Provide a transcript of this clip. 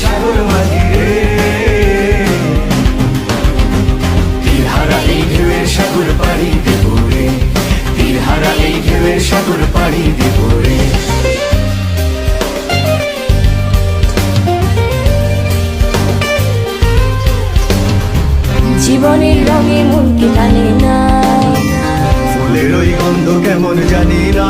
সাগর মাঝি রে। তীরহারা এই ঢেউয়ের সাগর পাড়ি দেব রে, তীরহারা এই ঢেউয়ের সাগর পাড়ি দেব রে। জীবনের রঙে মনকে টানে না, ফুলের ওই গন্ধ কেমন জানি না,